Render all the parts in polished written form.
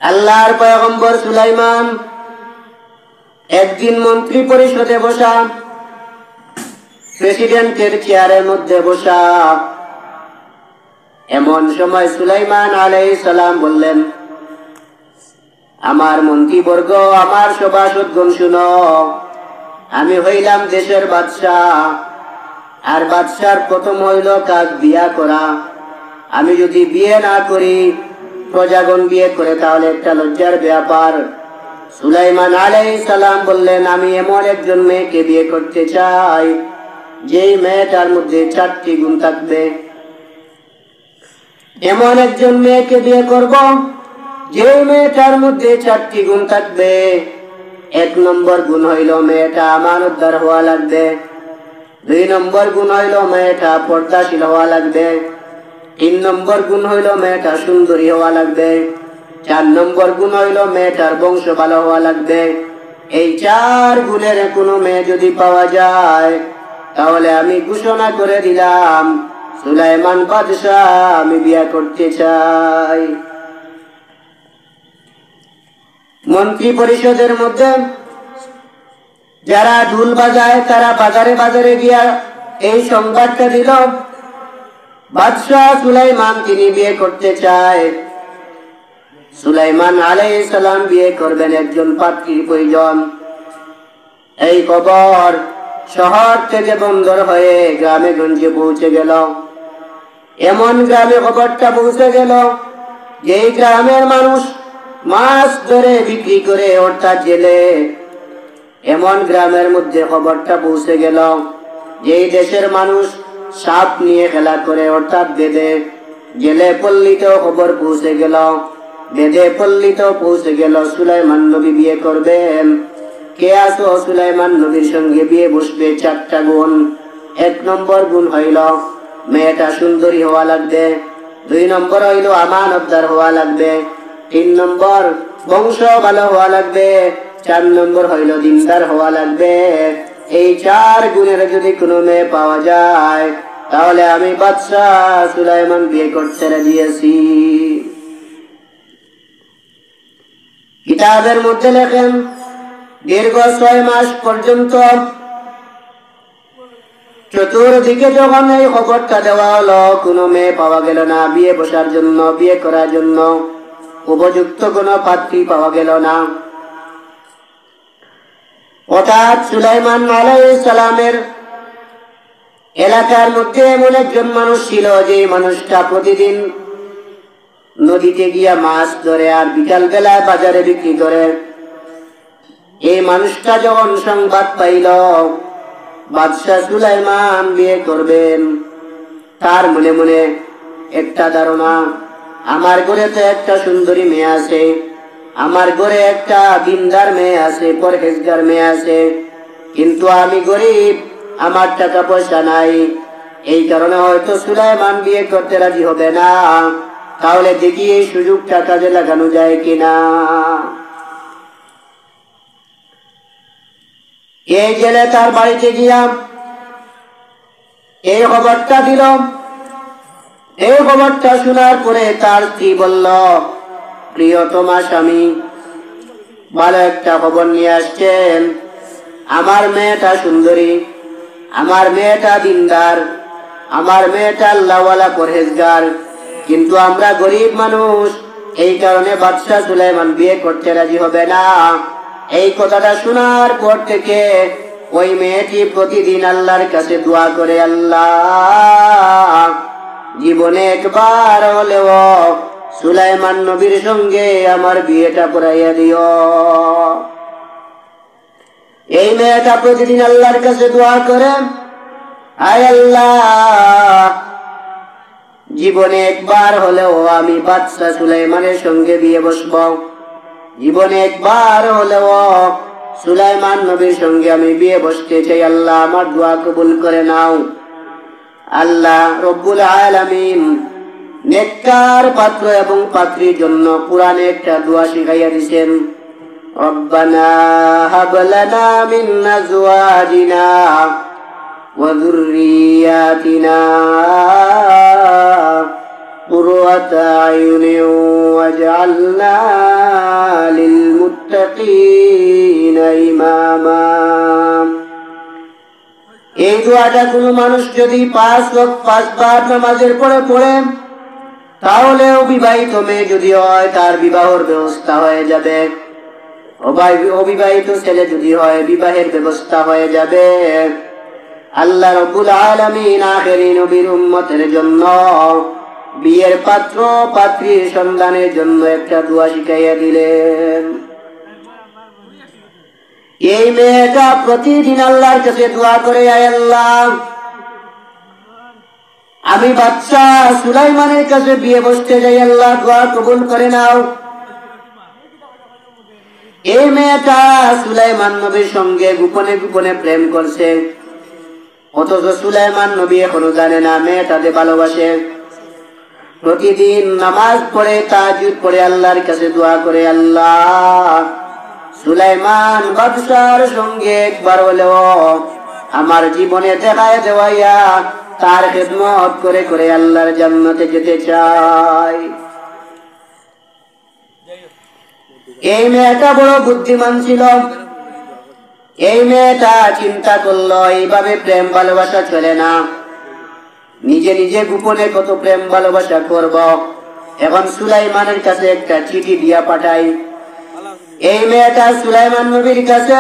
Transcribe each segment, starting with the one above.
আল্লাহর পয়গম্বর সুলাইমান একদিন মন্ত্রী পরিষদে বসা, প্রেসিডেন্টের চেয়ারের মধ্যে বসা। এমন সময় সুলাইমান আলাইহিস সালাম বললেন, আমার মন্ত্রীবর্গ, আমার সভাসদগণ শুনো, আমি হইলাম দেশের বাদশাহ, আর বাদশার প্রথম হইল কাজ বিয়া করা। আমি যদি বিয়ে না করি, প্রজাগণ বিয়ে করে, তাহলে একটা লজ্জার ব্যাপার। সুলাইমান আলাইহিস সালাম বললেন, আমি এমন একজন মেয়েকে বিয়ে করতে চাই যেই মেয়েটার মধ্যে 4টি গুণ থাকবে। এমন একজন মেয়েকে বিয়ে করব যেই মেয়েটার মধ্যে 4টি গুণ থাকবে। 1 নম্বর গুণ হইল মেয়েটা আমানতদার হওয়া লাগবে। 2 নম্বর গুণ হইল মেয়েটা পর্দাশীল হওয়া লাগবে। 3 নম্বর গুণ হইল মেয়েটা সুন্দরী হওয়া লাগবে। 4 নম্বর গুণ হইল মেয়েটার বংশ ভালো হওয়া লাগবে। এই 4 গুণের কোনো মেয়ে যদি পাওয়া যায়, তাহলে আমি ঘোষণা করে দিলাম, সুলাইমান বাদশাহ আমি বিয়ে করতে চাই। মন্ত্রী পরিষদের মধ্যে যারা ঢোল বাজায়, তারা বাজারে বাজারে গিয়া এই সংবাদটা দিল, বাদশাহ সুলাইমান তিনি বিয়ে করতে চায়। সুলাইমান আলাইহিস সালাম বিয়ে করবেন, একজন পাত্রীর প্রয়োজন। এই খবর শহর থেকে বন্দর হয়ে গ্রামে গঞ্জে পৌঁছে গেল। এমন গ্রামে খবরটা পৌঁছে গেল যেই গ্রামের মানুষ মাছ ধরে বিক্রি করে, অর্থাৎ জেলে। এমন গ্রামের মধ্যে খবরটা পৌঁছে গেল যেই দেশের মানুষ সাপ নিয়ে খেলা করে, অর্থাৎ বেদে। জেলে পল্লীতেও খবর পৌঁছে গেল, বেদে পল্লীতেও পৌঁছে গেল, সুলাইমান নবী বিয়ে করবেন। কে আসো সুলাইমান নবীর সঙ্গে বিয়ে বসবে? 4টা গুণ। 1 নম্বর গুণ হইল মেয়েটা সুন্দরী হওয়া লাগবে। 2 নম্বর হইল আমানতদার হওয়া লাগবে। 3 নম্বর বংশ ভালো হওয়া লাগবে। 4 নম্বর হইল দিনদার হওয়া লাগবে। এই 4 গুণের যদি কোনো মেয়ে পাওয়া যায়, তাহলে আমি বাদশাহ সুলাইমান বিয়ে করতে রাজি আছি। কিতাবের মধ্যে লেখেন, দীর্ঘ 6 মাস পর্যন্ত চতুর্দিকে যখন এই খবরটা দেওয়া হলো, কোনো মেয়ে পাওয়া গেল না বিয়ে বসার জন্য, বিয়ে করার জন্য উপযুক্ত কোনো পাত্রী পাওয়া গেল না। হঠাৎ সুলাইমান আলাইহিস সালামের এলাকার মধ্যে এমন একজন মানুষ ছিল, যে মানুষটা প্রতিদিন নদীতে গিয়া মাছ ধরে আর বিকাল বেলায় বাজারে বিক্রি করে। এই মানুষটা যখন সংবাদ পাইল বাদশাহ সুলাইমান বিয়ে করবেন, তার মনে মনে একটা ধারণা, আমার ঘরে তো একটা সুন্দরী মেয়ে আছে, আমার ঘরে একটা দিনদার মেয়ে আছে, পরহেজগার মেয়ে আছে, কিন্তু আমি গরিব, আমার টাকা পয়সা নাই। এই কারণে হয়তো সুলাইমান বিয়ে করতে রাজি হবে না। তাহলে দেখি এই সুযোগটা কাজে লাগানো যায় কিনা। এই জেলে তার বাড়িতে গিয়া এই খবরটা দিল। এই খবরটা শোনার পরে তার স্ত্রী বলল, প্রিয়তমা স্বামী, ভালো একটা খবর নিয়ে আসছেন। আমার মেয়েটা সুন্দরী, আমার মেয়েটা দিনদার, আমার মেয়েটা আল্লাহওয়ালা পরহেজগার, কিন্তু আমরা গরিব মানুষ, এই কারণে বাদশাহ সুলাইমান বিয়ে করতে রাজি হবে না। এই কথাটা শোনার পর থেকে ওই মেয়েটি প্রতিদিন আল্লাহর কাছে দোয়া করে, আল্লাহ, জীবনে একবার হলেও সুলাইমান নবীর সঙ্গে আমার বিয়েটা পড়াইয়া দিও। এই মেয়েটা প্রতিদিন আল্লাহর কাছে দোয়া করে, আয় আল্লাহ, জীবনে একবার হলেও আমি বাদশাহ সুলাইমানের সঙ্গে বিয়ে বসব, জীবনে একবার হলেও সুলাইমান নবীর সঙ্গে আমি বিয়ে বসতে চাই। আল্লাহ আমার দোয়া কবুল করে নাও। আল্লাহ রব্বুল আলামিন নেককার পাত্র এবং পাত্রীর জন্য কোরআনে একটা দোয়া শিখাইয়া দিয়েছেন, রব্বানা হাব লানা মিন আজওয়াজিনা ওয়া যুররিয়াতিনা قرة أعين وجعلنا للمتقين إماما। এই দোয়াটা কোনো মানুষ যদি 5 বার নামাজের পরে পড়ে, তাহলে অবিবাহিত মেয়ে যদি হয় তার বিবাহের ব্যবস্থা হয়ে যাবে, অবিবাহিত ছেলে যদি হয় বিবাহের ব্যবস্থা হয়ে যাবে। আল্লাহ রাব্বুল আলামিন আখেরি নবীর উম্মতের জন্য বিয়ের পাত্র পাত্রীর সন্ধানের জন্য একটা দোয়া শিখাইয়া দিলেন। এই মেয়েটা প্রতিদিন আল্লাহর কাছে দোয়া করে, আয় আল্লাহ, আমি বাদশা সুলাইমানের কাছে বিয়ে বসতে যাই, আল্লাহ দোয়া কবুল করে নাও। এই মেয়েটা সুলাইমান নবীর সঙ্গে গোপনে গোপনে প্রেম করছে, অথচ সুলাইমান নবী এখনো জানে না মেয়েটাকে ভালোবাসে। প্রতিদিন নামাজ পড়ে তাহাজ্জুদ পড়ে আল্লাহর কাছে দোয়া করে, আল্লাহ, সুলাইমান বাদশার সঙ্গে একবার হলেও আমার জীবনে দেখায় দেওয়াইয়া তার খেদমত করে করে আল্লাহর জান্নাতে যেতে চাই। এই মেয়েটা বড় বুদ্ধিমান ছিল। এই মেয়েটা চিন্তা করলো এইভাবে প্রেম ভালোবাসা চলে না, নিজে নিজে গোপনে কত প্রেম ভালোবাসা করব। এখন সুলাইমানের কাছে একটা চিঠি দিয়া পাঠাই। এই মেয়েটা সুলাইমান নবীর কাছে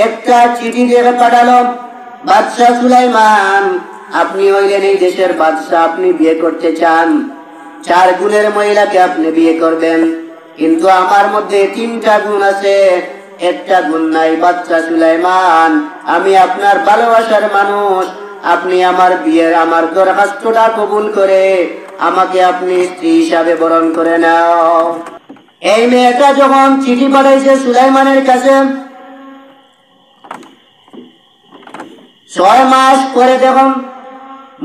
একটা চিঠি দিয়ে পাঠালো, বাদশাহ সুলাইমান, আপনি হইলেন এই দেশের বাদশাহ, আপনি বিয়ে করতে চান, 4 গুণের মহিলাকে আপনি বিয়ে করবেন, কিন্তু আমার মধ্যে 3টা গুণ আছে, একটা গুণ নাই। বাদশাহ সুলাইমান, আমি আপনার ভালোবাসার মানুষ, আপনি আমার বিয়ের আমার দরখাস্তটা কবুল করে আমাকে আপনি স্ত্রী হিসাবে বরণ করে নাও। এই মেয়েটা যখন চিঠি পাঠাইছে সুলাইমানের কাছে, 6 মাস পরে যখন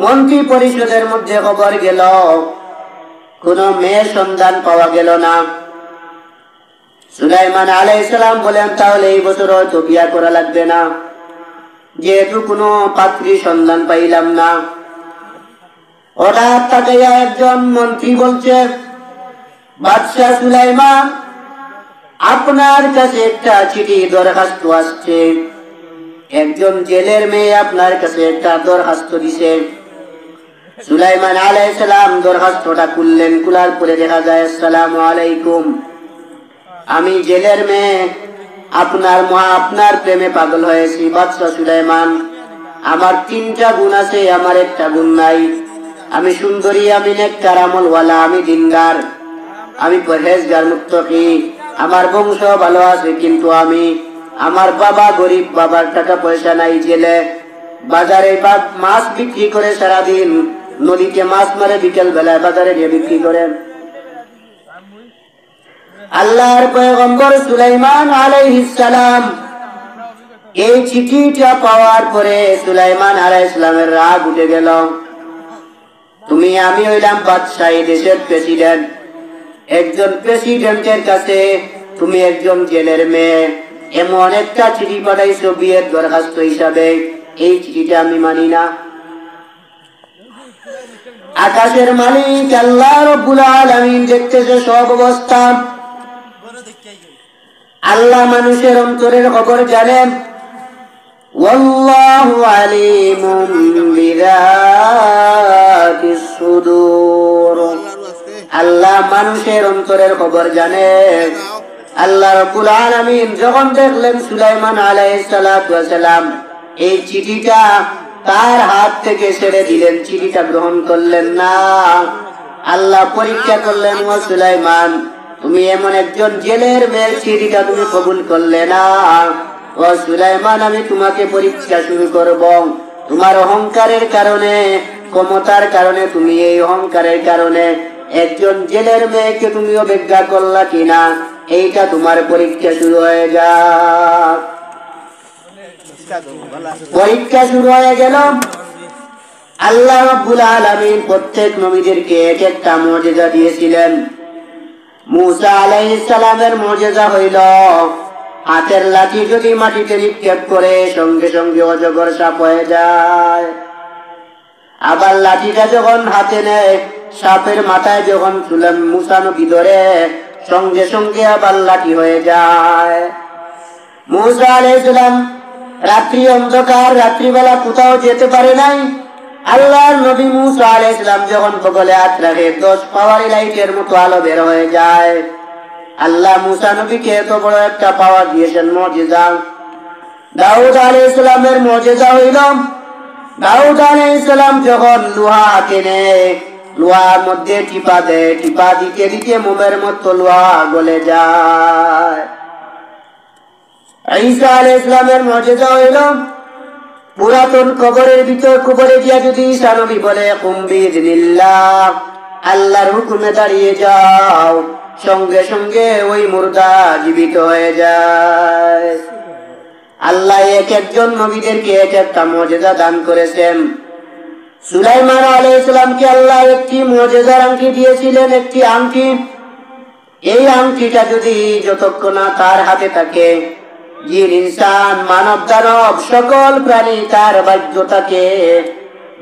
মন্ত্রী পরিষদের মধ্যে খবর গেল, কোন মেয়ের সন্ধান পাওয়া গেল না। সুলাইমান আলাইহিস সালাম বলেন, তাহলে এই বছর হয়তো বিয়া করা লাগবে না, যেহেতু কোনো পাত্রীর সন্ধান পাইলাম না। হঠাৎ তাকাইয়া একজন মন্ত্রী বলছে, বাদশাহ সুলাইমান, আপনার কাছে একটা চিঠি দরখাস্ত আসছে, একজন জেলের মেয়ে আপনার কাছে একটা দরখাস্ত দিছে। সুলাইমান আলাইহিস সালাম দরখাস্তটা খুললেন, খোলার পরে দেখা যায়, আসসালামু আলাইকুম, আমি জেলের মেয়ে, আপনার প্রেমে পাগল হয়েছি বাদশাহ সুলাইমান, আমার 3টা গুণ আছে, আমার একটা গুণ নাই। আমি সুন্দরী, আমি নেককার আমলওয়ালা, আমি দিনদার, আমি পরহেজগার মুত্তাকি, আমার বংশ ভালো আছে, কিন্তু আমার বাবা গরিব, বাবার টাকা পয়সা নাই, জেলে, বাজারে মাছ বিক্রি করে সারাদিন, নদীতে মাছ মারে, বিকেল বেলায় বাজারে গিয়ে বিক্রি করে। আল্লাহর পয়গম্বর সুলাইমান আলাইহিস সালাম এই চিঠিটা পাওয়ার পরে সুলাইমান আলাইহিস সালামের রাগ উঠে গেল। আমি হইলাম বাদশাহ, এই দেশের প্রেসিডেন্ট, একজন প্রেসিডেন্টের কাছে তুমি একজন জেলের মেয়ে এমন একটা চিঠি পাঠাইছো বিয়ের দরখাস্ত হিসাবে, এই চিঠিটা আমি মানি না। আকাশের মালিক আল্লাহ রাব্বুল আলামিন দেখতেছে সব অবস্থা। আল্লাহ মানুষের অন্তরের খবর জানেন। ওয়াল্লাহু আলিমুম বিযাতিস সুদূর, আল্লাহ মানুষের অন্তরের খবর জানেন। আল্লাহ রাব্বুল আলামিন যখন দেখলেন সুলাইমান আলাইহিস সালাতু ওয়াস সালাম এই চিঠিটা তার হাত থেকে ছেড়ে দিলেন, চিঠিটা গ্রহণ করলেন না। আল্লাহ পরীক্ষা করলেন, ও সুলাইমান, তুমি এমন একজন জেলের মেয়ের চিঠিটা তুমি কবুল করলে না। ও সুলাইমান, আমি তোমাকে পরীক্ষা শুরু করব। তোমার অহংকারের কারণে, ক্ষমতার কারণে, তুমি এই অহংকারের কারণে একজন জেলের মেয়েকে তুমি অবজ্ঞা করলা কিনা, এইটা তোমার পরীক্ষা শুরু হয়ে যা। পরীক্ষা শুরু হয়ে গেল। আল্লাহ রাব্বুল আলামিন প্রত্যেক নবীদেরকে এক একটা মুজিজা দিয়েছিলেন। মূসা আলাইহিস সালামের মুজিজা হইল হাতের লাঠি যদি মাটিতে নিক্ষেপ করে সঙ্গে সঙ্গে অজগর সাপ হয়ে যায়। আবার লাঠিটা যখন হাতে নেয় সাপের মাথায় যখন মুসা নবী ধরে সঙ্গে সঙ্গে আবার লাঠি হয়ে যায়। মুসা আলাইহিস সালাম রাত্রি অন্ধকার, রাত্রিবেলা কোথাও যেতে পারে নাই। আল্লাহর নবী মুসা আলাইহিস সালাম যখন বগলে হাত রাখে 10 পাওয়ারি লাইটের মতো আলো বের হয়ে যায়। আল্লাহ মুসা নবীকে এত বড় একটা পাওয়ার দিয়েছেন, মুজিজা। দাউদ আলাইহিস সালামের মুজিজা হইল, দাউদ আলাইহিস সালাম যখন লোহা হাতে নেয়, লোহার মধ্যে টিপা দেয়, টিপা দিতে দিতে মোমের মতো লোহা গলে যায়। ঈসা আলাইহিস সালামের মুজিজা হইল, পুরাতন কবরের ভিতর কবরে গিয়া যদি ঈসা নবী বলে কুম বিইذনিল্লাহ, আল্লাহর হুকুমে দাঁড়িয়ে যাও, সঙ্গে সঙ্গে ওই মুর্দা জীবিত হয়ে যায়। আল্লাহ এক একজন নবীদেরকে এক একটা মুজিজা দান করেছেন। সুলাইমান আলাইহিস সালামকে আল্লাহ একটি মুজিজার আংটি দিয়েছিলেন, একটি আংটি। এই আংটিটা যদি যতক্ষণ না তার হাতে থাকে, জিন ইনসান মানব দানব সকল প্রাণী তার বাধ্য থাকে,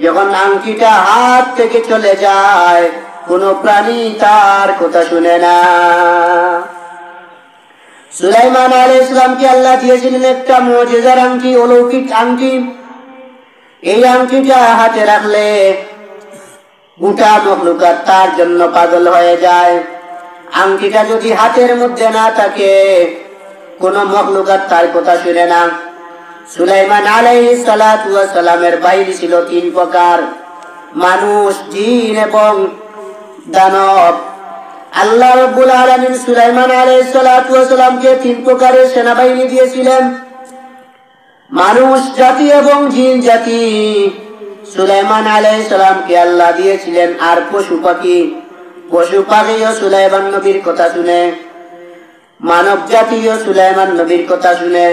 যখন আংটিটা হাত থেকে চলে যায় কোন প্রাণী তার কথা শুনে না। সুলাইমান আলাইহিস সালামকে আল্লাহ দিয়েছিলেন একটা মুজিজার আংটি, অলৌকিক আংটি। এই আংটিটা হাতে রাখলে গোটা মখলুকাত তার জন্য পাগল হয়ে যায়। আংটিটা যদি হাতের মধ্যে না থাকে কোন মখলুকাত তার কথা শুনে না। সুলাইমান আলাইহিস সালাতু ওয়াস সালামের বাহিনী ছিল 3 প্রকার, মানুষ, জিন এবং দানব। আল্লাহ রাব্বুল আলামিন সুলাইমান আলাইহিস সালাতু ওয়াস সালামকে 3 প্রকারের সেনাবাহিনী দিয়েছিলেন, মানুষ জাতি এবং জিন জাতি। সুলাইমান আলাইহিস সালামকে আল্লাহ দিয়েছিলেন আর পশু পাখি। পশু পাখিও সুলাইমান নবীর কথা শুনে, মানব জাতীয় সুলাইমান নবীর কথা শুনে,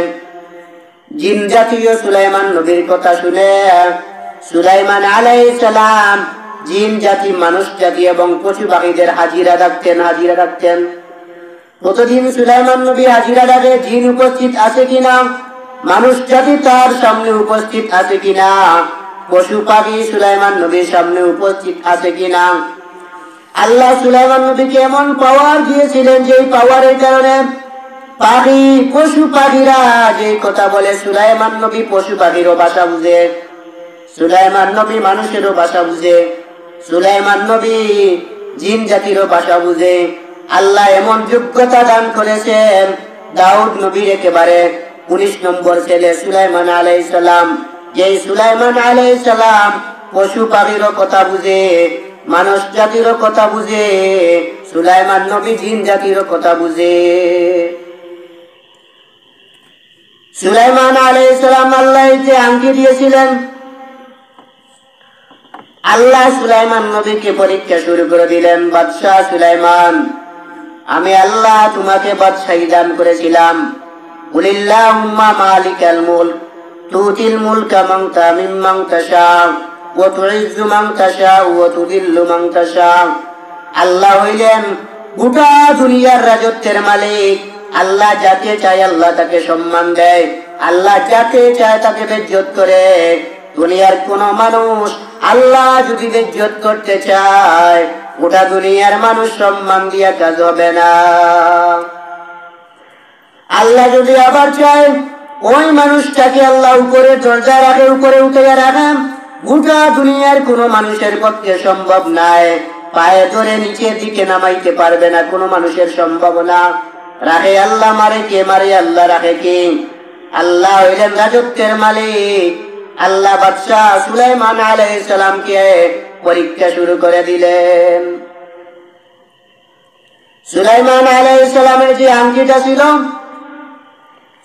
জিন জাতীয় সুলাইমান নবীর কথা শুনে। সুলাইমান আলাইহিস সালাম জিন জাতি, মানুষ জাতি এবং পশু পাখিদের হাজিরা রাখতেন। প্রতিদিন সুলাইমান নবী হাজিরা ডাকে, জিন উপস্থিত আছে কিনা, মানুষ জাতি তার সামনে উপস্থিত আছে কিনা, পশু পাখি সুলাইমান নবীর সামনে উপস্থিত আছে কিনা। আল্লাহ সুলাইমান নবীকে এমন পাওয়ার দিয়েছিলেন যে পাওয়ারের কারণে পাখি, পশু পাখিরা যে কথা বলে, সুলাইমান নবী পশু পাখিরও ভাষা বুঝে, সুলাইমান নবী মানুষেরও ভাষা বুঝে, সুলাইমান নবী জিন জাতিরও ভাষা বুঝে। আল্লাহ এমন যোগ্যতা দান করেছেন, দাউদ নবীর একেবারে 19 নম্বর ছেলে সুলাইমান আলাইহিস সালাম। যে সুলাইমান আলাইহিস সালাম পশু পাখিরও কথা বুঝে, মানুষ জাতিরও কথা বুঝে, সুলাইমান নবী জিন জাতিরও কথা বুঝে। সুলাইমান আলাইহিস সালাম আল্লাহ যে আংটি দিয়েছিলেন, আল্লাহ সুলাইমান নবীকে পরীক্ষা শুরু করে দিলেন। বাদশাহ সুলাইমান, আমি আল্লাহ তোমাকে বাদশাহী দান করেছিলাম। কুলিল্লাহুম্মা মালিকাল মুলক তুতিল মুলকা মান মিম্মান তাশা ওয়া তুইজ্জু মান তাশা ওয়া তুযিল্লু মান তাশা। আল্লাহ হইলেন গোটা দুনিয়ার রাজত্বের মালিক। আল্লাহ যাকে চায় আল্লাহ তাকে সম্মান দেয়, আল্লাহ যাকে চায় তাকে বেজ্জত করে। দুনিয়ার কোন মানুষ আল্লাহ যদি বেজ্জত করতে চায়, গোটা দুনিয়ার মানুষ সম্মান দিয়া কাজ হবে না। আল্লাহ যদি আবার চায় ওই মানুষটাকে আল্লাহ উপরে দরজা রাখে, উপরে উঠে রাখে, গোটা দুনিয়ার কোন মানুষের পক্ষে সম্ভব নাই। পায়ে ধরে নিচের দিকে নামাইতে পারবে না, কোন মানুষের সম্ভব না। রাখে আল্লাহ, মারে কে? মারে আল্লাহ, রাখে কে? আল্লাহ হইলেন রাজত্বের মালিক। আল্লাহ বাদশাহ সুলাইমান আলাইহিস সালামকে পরীক্ষা শুরু করে দিলেন। সুলাইমান আলাইহিস সালামের যে আংটিটা ছিল,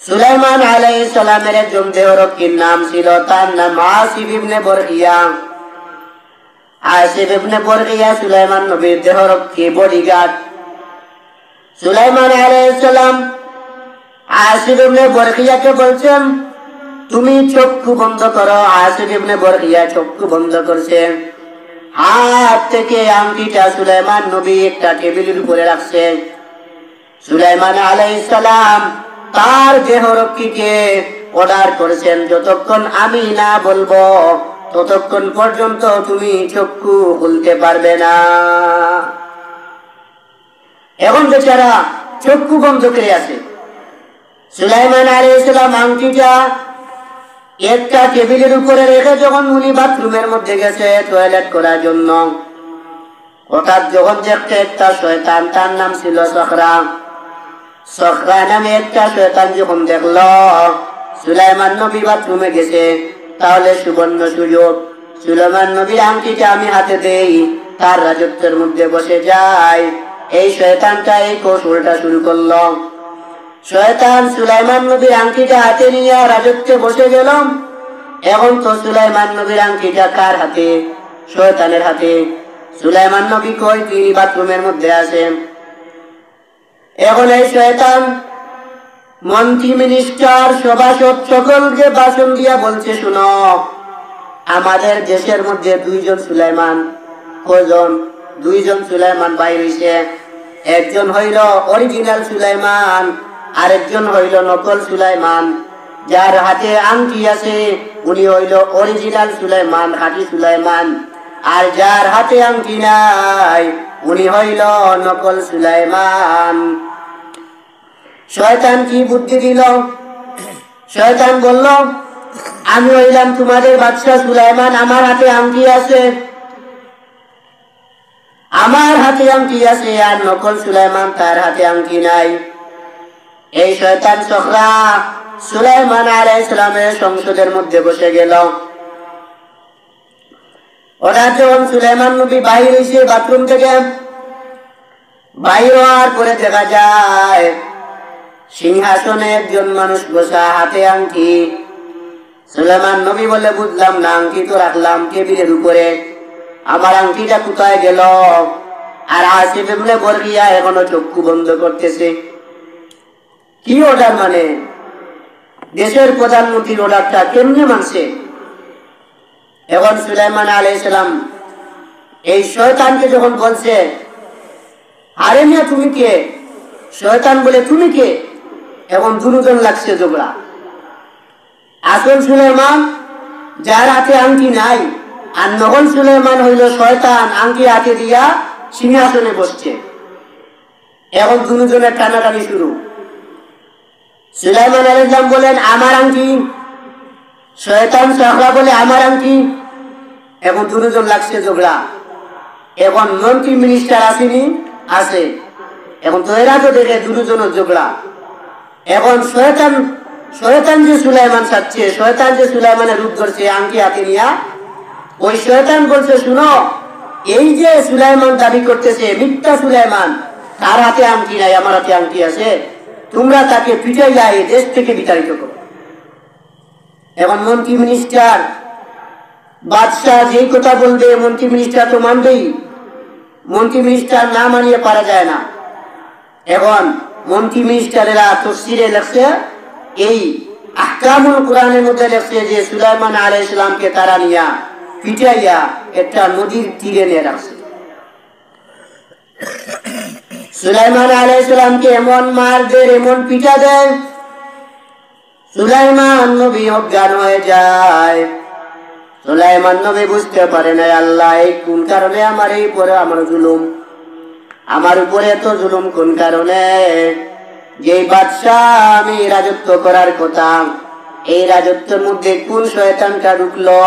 সুলাইমান আলাইহিস সালামের একজন দেহরক্ষীর নাম ছিল, তার নাম আসিফ ইবনে বরকিয়া। আসিফ ইবনে বরকিয়া সুলাইমান নবীর দেহরক্ষী, বডিগার্ড। সুলাইমান আলাইহিস সালাম আসিফ ইবনে বরকিয়াকে বলছেন, তুমি চক্ষু বন্ধ করো। আসিফ ইবনে বরকিয়া চক্ষু বন্ধ করছে। হাত থেকে আংটিটা সুলাইমান নবী একটা টেবিলের উপরে রাখছে। সুলাইমান আলাইহিস সালাম তার দেহরক্ষীকে অর্ডার করেছেন, যতক্ষণ আমি না বলবো ততক্ষণ পর্যন্ত তুমি চক্ষু খুলতে পারবে না। এখন বেচারা চক্ষু বন্ধ করে আছে। সুলাইমান আলাইহিস সালাম আংটিটা একটা টেবিলের উপরে রেখে যখন উনি বাথরুমের মধ্যে গেছে টয়লেট করার জন্য, হঠাৎ যখন দেখতে একটা শয়তান, তার নাম ছিল সখরা, সখরা নামে একটা শয়তান যখন দেখল সুলাইমান নবী বাথরুমে গেছে, তাহলে সুবর্ণ সুযোগ, সুলাইমান নবীর আংটিটা আমি হাতে দেই, তার রাজত্বের মধ্যে বসে যায়। এই শয়তানটা এই কৌশলটা শুরু করলো। শয়তান সুলাইমান নবীর আংটিটা হাতে নিয়ে রাজত্বে বসে গেল। এখন তো সুলাইমান নবীর আংটিটা কার হাতে? শয়তানের হাতে। সুলাইমান নবী কই? তিনি বাথরুমের মধ্যে আছেন। এখন এই শয়তান মন্ত্রী, মিনিস্টার, সভাসদ সকলকে ভাষণ দিয়া বলছে, শুনো, আমাদের দেশের মধ্যে দুইজন সুলাইমান। কয়জন? দুইজন সুলাইমান বাইর হইছে। একজন হইল অরিজিনাল সুলাইমান, আরেকজন হইল নকল সুলাইমান। যার হাতে আংটি আছে উনি হইল অরিজিনাল সুলাইমান, খাঁটি সুলাইমান। আর যার হাতে আংটি নাই উনি হইল নকল সুলাইমান। শয়তান কি বুদ্ধি দিল? শয়তান বলল, আমি হইলাম তোমাদের বাদশাহ সুলাইমান, আমার হাতে আংটি আছে, আমার হাতে আংটি আছে, আর নকল সুলাইমান তার হাতে আংটি নাই। এই শয়তান সখরা সুলাইমান আলাইহিস সালামের সংসদের মধ্যে বসে গেল। হঠাৎ যখন সুলাইমান নবী বাহির হইছে বাথরুম থেকে, বাহির হওয়ার পরে দেখা যায় সিংহাসনে একজন মানুষ বসা, হাতে আংটি। সুলাইমান নবী বলে, বুঝলাম না, আংটি তো রাখলাম টেবিলের উপরে, আমার আংটিটা কোথায় গেল? আর আসিফ ইবনে বরকিয়া এখনো চক্ষু বন্ধ করতেছে। কি অর্ডার? মানে দেশের প্রধানমন্ত্রীর অর্ডারটা কেমনে মানছে? এখন সুলাইমান আলাইহিস সালাম এই শয়তানকে যখন বলছে, আরে মিয়া তুমি কে? শয়তান বলে, তুমি কে? এখন দুজন লাগছে ঝগড়া। আসল সুলাইমান যার হাতে আংটি নাই, আর নকল সুলাইমান হইল শয়তান, আংটি হাতে দিয়া সিংহাসনে বসছে। এখন দুজনের টানাটানি শুরু। সুলাইমান আলাইহিস সালাম বলেন, আমার আংটি। শয়তান সখরা বলে, আমার আংটি। এখন দুজন লাগছে ঝগড়া। এখন মন্ত্রী, মিনিস্টার আসেনি? আছে। এখন তো এরা তো দেখে দুজনের ঝগড়া। এখন শয়তান যে সুলাইমান চাচ্ছে, শয়তান যে সুলাইমানের রূপ ধরছে আংটি হাতে নিয়া, ওই শয়তান বলছে, শুনো, এই যে সুলাইমান দাবি করতেছে মিথ্যা সুলাইমান, তার হাতে আংটি নাই, আমার হাতে আংটি আছে, তোমরা তাকে পিটাইয়া এই দেশ থেকে বিতাড়িত করো। এখন মন্ত্রী, মিনিস্টার, বাদশাহ যেই কথা বলবে মন্ত্রী মিনিস্টার তো মানবেই। মন্ত্রী মিনিস্টার না মানিয়ে পারা যায় না। এখন মন্ত্রী মিনিস্টারেরা তফসিরে লেখছে, এই আহকামুল কোরআনের মধ্যে লেখছে যে সুলাইমান আলাইহিস সালামকে তারা নিয়া পিটাইয়া একটা নদীর তীরে নিয়ে রাখছে। সুলাইমান আলাইহিস সালামকে এমন মার দেয়, এমন পিটা দেয়, সুলাইমান নবী অজ্ঞান হয়ে যায়। সুলাইমান নবী বুঝতে পারে না, আল্লাহ এই কোন কারণে আমার এই উপরে আমার জুলুম, আমার উপরে এত জুলুম কোন কারণে? যে বাদশাহ আমি রাজত্ব করার কথা, এই রাজত্বের মধ্যে কোন শয়তানটা ঢুকলো,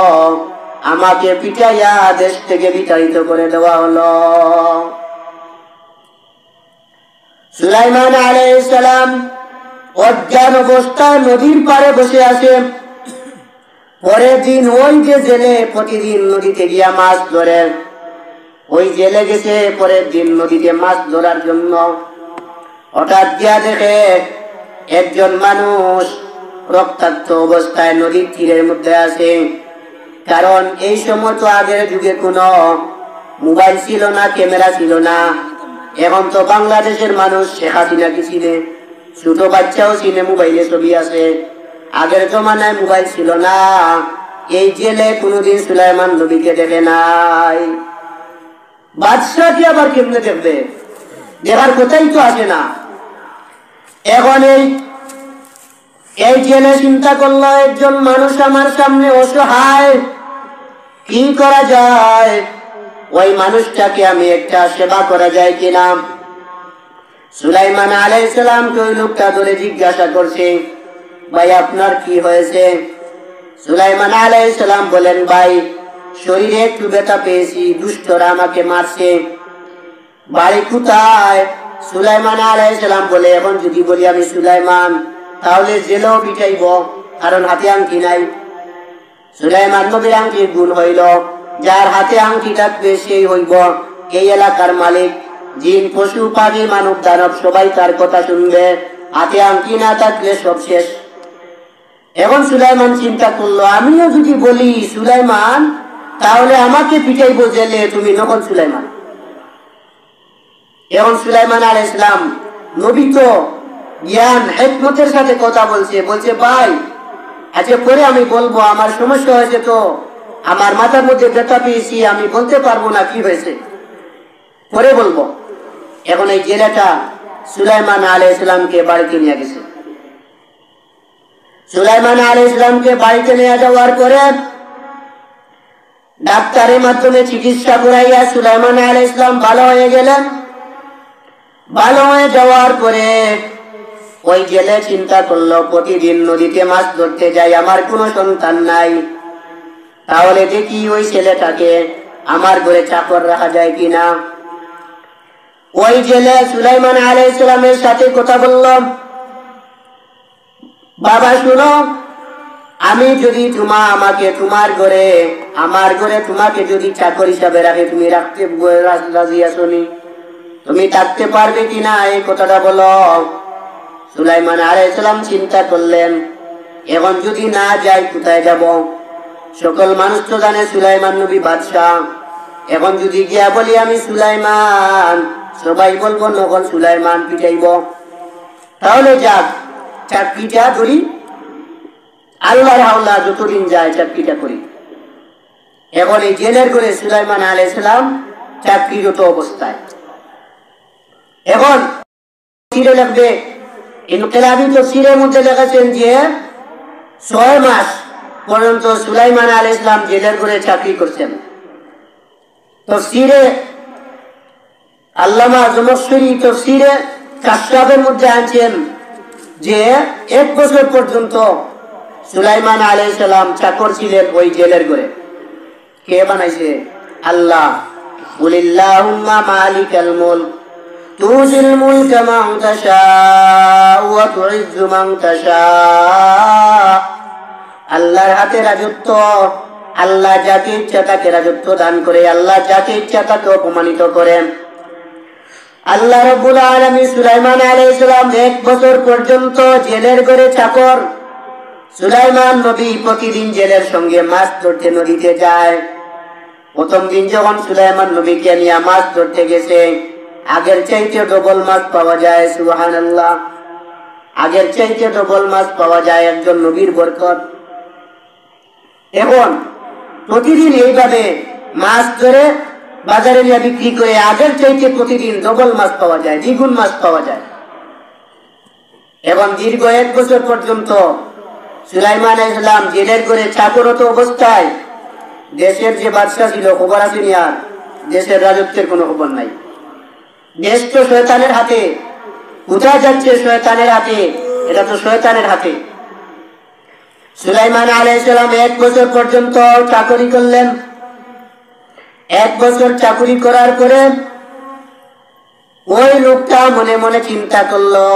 আমাকে পিটাইয়া দেশ থেকে বিতাড়িত করে দেওয়া হলো। সুলাইমান আলাইহিস সালাম অজ্ঞান অবস্থায় নদীর পাড়ে বসে আছে। পরের দিন ওই যে জেলে প্রতিদিন নদীতে গিয়া মাছ ধরে, ওই জেলে গেছে পরের দিন নদীতে মাছ ধরার জন্য। হঠাৎ গিয়া দেখে একজন মানুষ রক্তাক্ত অবস্থায় নদীর তীরের মধ্যে আছে। কারণ এই সময় তো আগের যুগে কোনো মোবাইল ছিল না, ক্যামেরা ছিল না। এখন তো বাংলাদেশের মানুষ শেখ হাসিনাকে চিনে, ছোট বাচ্চাও চিনে, মোবাইলে ছবি আছে। আগের জমানায় মোবাইল ছিল না। এই জেলে কোনোদিন সুলাইমান নবীকে দেখে নাই। বাদশাহকে আবার কেমনে দেখবে? দেখার কথাই তো আসে না। এখন এই জেলে চিন্তা করলো, একজন মানুষ আমার সামনে অসহায়, কি করা যায়, ওই মানুষটাকে আমি একটা সেবা করা যায় কিনা। সুলাইমান আলাইহিস সালামকে ওই লোকটা ধরে জিজ্ঞাসা করছে, ভাই আপনার কি হয়েছে? সুলাইমান আলাইহিস সালাম বলেন, ভাই শরীরে একটু ব্যথা পেয়েছি, দুষ্টরা আমাকে মারছে। বাড়ি কোথায়? সুলাইমান আলাইহিস সালাম বলে, এখন যদি বলি আমি সুলাইমান, তাহলে জেলেও পিটাইব, কারণ হাতে আংটি নাই। সুলাইমান নবীর আংটির গুণ হইল, যার হাতে আংটি থাকবে সেই হইব এই এলাকার মালিক। জিন, পশু, পাখি, মানব, দানব সবাই তার কথা শুনবে। হাতে আংটি না থাকলে সব শেষ। এখন সুলাইমান চিন্তা করলো, আমিও যদি বলি সুলাইমান, তাহলে আমাকে পিটাইব জেলে, তুমি নকল সুলাইমান। এখন সুলাইমান আলাইহিস সালাম নবী তো জ্ঞান হিকমতের সাথে কথা বলছে, ভাই আচ্ছা পরে আমি বলবো, আমার সমস্যা হয়েছে, তো আমার মাথার মধ্যে ব্যথা পেয়েছি, আমি বলতে পারবো না কি হয়েছে, পরে বলবো। এখন এই জেলেটা সুলাইমান আলাইহিস সালামকে বাড়িতে নিয়ে গেছে। সুলাইমান আলাইহিস সালামকে বাড়িতে নিয়ে যাওয়ার পরে ডাক্তারের মাধ্যমে চিকিৎসা করাইয়া সুলাইমান আলাইহিস সালাম ভালো হয়ে গেলেন। ভালো হয়ে যাওয়ার পরে ওই জেলে চিন্তা করলো, প্রতিদিন নদীতে মাছ ধরতে যাই, আমার কোনো সন্তান নাই, তাহলে দেখি ওই ছেলেটাকে আমার ঘরে চাকর রাখা যায় কিনা। ওই জেলে সুলাইমান আলাইহিস সালামের সাথে কথা বলল, বাবা শুনো, আমি যদি আমাকে তোমার ঘরে, আমার ঘরে তোমাকে যদি চাকর হিসাবে রাখে, তুমি রাখতে রাজি আছো নি? তুমি থাকতে পারবে কিনা, এই কথাটা বলো। সুলাইমান আলাইহিস সালাম চিন্তা করলেন, এখন যদি না যাই কোথায় যাব? সকল মানুষ তো জানে সুলাইমান নবী বাদশাহ, এখন যদি গিয়া বলি আমি সুলাইমান, সবাই বলবো নকল সুলাইমান, পিটাইব। তাহলে যাক, চাকরিটা ধরি, আল্লাহর হাওলা যতদিন যায় চাকরিটা করি। এখন এই জেলের ঘরে সুলাইমান আলাইহিস সালাম চাকরিরত অবস্থায়। এখন সিরে লাগবে, ইনকিলাবি তাফসীরের মধ্যে লেখেছেন যে 6 মাস পর্যন্ত সুলাইমান আলাইহিস সালাম জেলের ঘরে চাকরি করছেন। তাফসীরে আল্লামা জমশরী তাফসীরে কাশফের মধ্যে আনছেন যে 1 বছর পর্যন্ত সুলাইমান আলাইহিস সালাম চাকর ছিলেন ওই জেলের ঘরে। কে বানাইছে? আল্লাহ। কুলিল্লাহুম্মা মালিকাল মুলক তুজিল মুলকা মান তাশাউ ওয়া তুইজ্জু মান তাশাউ। আল্লাহর হাতে রাজত্ব, আল্লাহ যাকে ইচ্ছা তাকে রাজত্ব দান করে, আল্লাহ যাকে ইচ্ছা তাকে অপমানিত করেন। আল্লাহ রাব্বুল আলামিন সুলাইমান আলাইহিস সালাম 1 বছর পর্যন্ত জেলের ঘরে চাকর। সুলাইমান নবী প্রতিদিন জেলের সঙ্গে মাছ ধরতে নদীতে যায়। প্রথম দিন যখন সুলাইমান নবীকে নিয়ে মাছ ধরতে গেছে, আগের চাইতে ডবল মাছ পাওয়া যায়। সুবহানাল্লাহ, আগের চাইতে ডবল মাছ পাওয়া যায়, একজন নবীর বরকত। এখন প্রতিদিন এইভাবে মাছ ধরে বাজারে নিয়ে বিক্রি করে আগের চাইতে প্রতিদিন ডবল মাছ পাওয়া যায়, দ্বিগুণ মাছ পাওয়া যায়। এবং দীর্ঘ 1 বছর পর্যন্ত সুলাইমান আলাইহিস সালাম জেলের ঘরে চাকরত অবস্থায়। দেশের যে বাদশা ছিল, খবর আছে নি? আর দেশের রাজত্বের কোনো খবর নাই। দেশ তো শয়তানের হাতে, কোথায় যাচ্ছে? শয়তানের হাতে, এটা তো শয়তানের হাতে। সুলাইমান আলাইহিস সালাম 1 বছর পর্যন্ত চাকরি করলেন। 1 বছর চাকরি করার পরে ওই লোকটা মনে মনে চিন্তা করলো,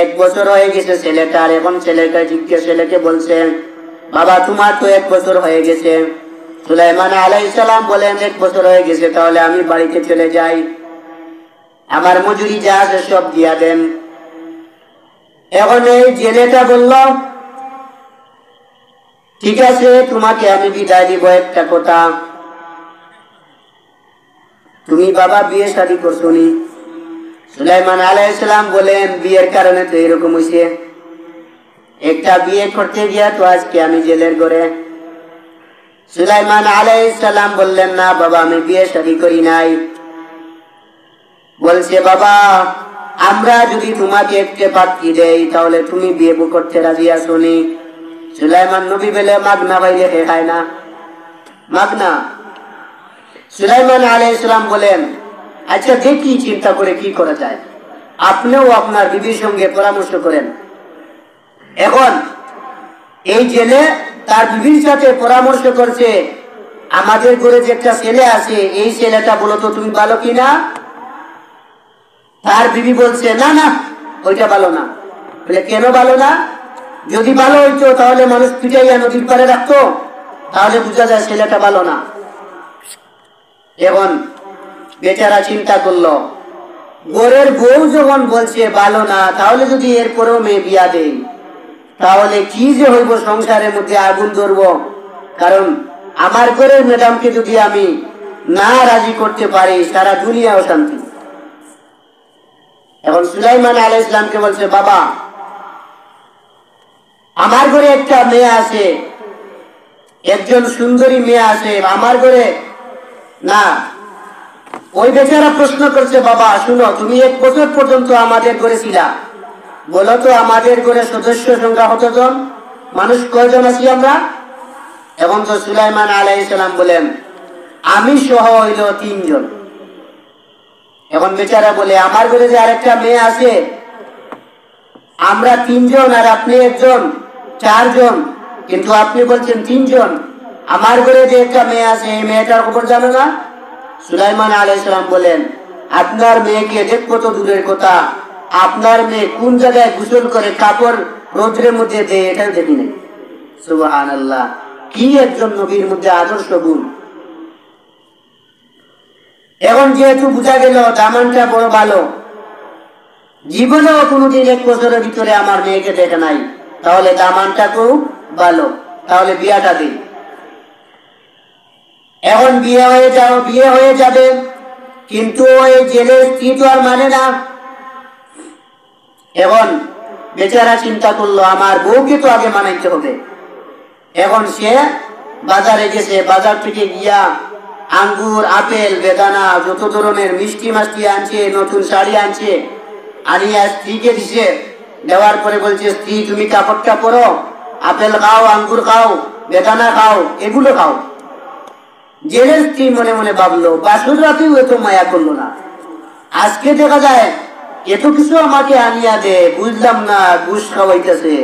1 বছর হয়ে গেছে ছেলেটার। এখন ছেলেকে বলছে, বাবা তোমার তো 1 বছর হয়ে গেছে। সুলাইমান আলাইহিস সালাম বলেন, 1 বছর হয়ে গেছে, তাহলে আমি বাড়িতে চলে যাই, আমার মজুরি যা আছে সব দিয়া দেন। এখন এই জেলেটা বলল, ঠিক আছে তোমাকে আমি বিদায় দিব, একটা কথা, তুমি বাবা বিয়ে শাদী করছো নি? সুলাইমান আলাইহিস সালাম বলেন, বিয়ের কারণে তো এরকম হইছে, একটা বিয়ে করতে গিয়া তো আজকে আমি জেলের ঘরে। সুলাইমান আলাইহিস সালাম বললেন, না বাবা আমি বিয়ে শাদী করি নাই। বলছে, বাবা আমরা যদি তোমাকে একটা পাত্রী দেই তাহলে তুমি বিয়ে করতে রাজি আছো নি? সুলাইমান নবী বলে, মাগ না পাইলে খায় না, মাগনা। সুলাইমান আলাইহিস সালাম বলেন, আচ্ছা দেখি চিন্তা করে কি করা যায়, আপনিও আপনার বিবির সঙ্গে পরামর্শ করেন। এখন এই জেলে তার বিবির সাথে পরামর্শ করছে, আমাদের ঘরে যে একটা ছেলে আছে, এই ছেলেটা বলো তো তুমি ভালো কিনা? তার বিবি বলছে, না না, ওইটা ভালো না। বলে, কেন ভালো না? যদি ভালো হইতো তাহলে মানুষ পিটাইয়া নদীর পারে রাখতো, তাহলে বোঝা যায় ছেলেটা ভালো না। এখন বেচারা চিন্তা করলো, ঘরের বউ যখন বলছে ভালো না, তাহলে যদি এরপরেও মেয়ে বিয়া দেই, তাহলে কি যে হইব, সংসারের মধ্যে আগুন ধরবো। কারণ আমার ঘরের ম্যাডামকে যদি আমি না রাজি করতে পারি, সারা দুনিয়া অশান্তি। এখন সুলাইমান আলাইহিস সালামকে বলছে, বাবা আমার ঘরে একটা মেয়ে আছে, একজন সুন্দরী মেয়ে আছে আমার ঘরে না। ওই বেচারা প্রশ্ন করছে, বাবা শুনো, তুমি 1 বছর পর্যন্ত আমাদের ঘরে ছিলা, বলো তো আমাদের ঘরে সদস্য সংখ্যা কতজন, মানুষ কয়জন আছি আমরা? এবং তো সুলাইমান আলাইহিস সালাম বলেন, আমি সহ হইল 3 জন। এখন বেচারা বলে, আমার ঘরে যে আরেকটা মেয়ে আছে, আমরা 3 জন আর আপনি একজন, 4 জন, কিন্তু আপনি বলছেন 3 জন। আমার ঘরে যে একটা মেয়ে আছে, এই মেয়েটার খবর জানো না? সুলাইমান আলাইহিস সালাম বলেন, আপনার মেয়েকে দেখবো তো দূরের কথা, আপনার মেয়ে কোন জায়গায় গোসল করে কাপড় রোদ্রের মধ্যে দেয় এটাও দেখি নাই। সুবহানাল্লাহ, কি একজন নবীর মধ্যে আদর্শ গুণ। এখন যেহেতু বোঝা গেল দামানটা বড় ভালো, জীবনেও কোনোদিন 1 বছরের ভিতরে আমার মেয়েকে দেখে নাই, তাহলে দামানটা খুব ভালো, তাহলে বিয়াটা দিই। এখন বিয়ে হয়ে যাবে, কিন্তু ওই জেলের স্ত্রী তো আর মানে না। এখন বেচারা চিন্তা করলো, আমার বউকে তো আগে মানাইতে হবে। এখন সে বাজারে গেছে, বাজার থেকে গিয়া আঙ্গুর, আপেল, বেদানা, যত ধরনের মিষ্টি মাষ্টি আনছে, নতুন শাড়ি আনছে, আনিয়া স্ত্রীকে দিছে। দেওয়ার পরে বলছে, স্ত্রী তুমি কাপড়টা পরো, আপেল খাও, আঙ্গুর খাও, বেদানা খাও, এগুলো খাও। জেলের স্ত্রী মনে মনে ভাবলো, বাসুর রাতেও এত মায়া করলো না, আজকে দেখা যায় এত কিছু আমাকে আনিয়া দে, বুঝলাম না ঘুষ খাওয়াইতেছে।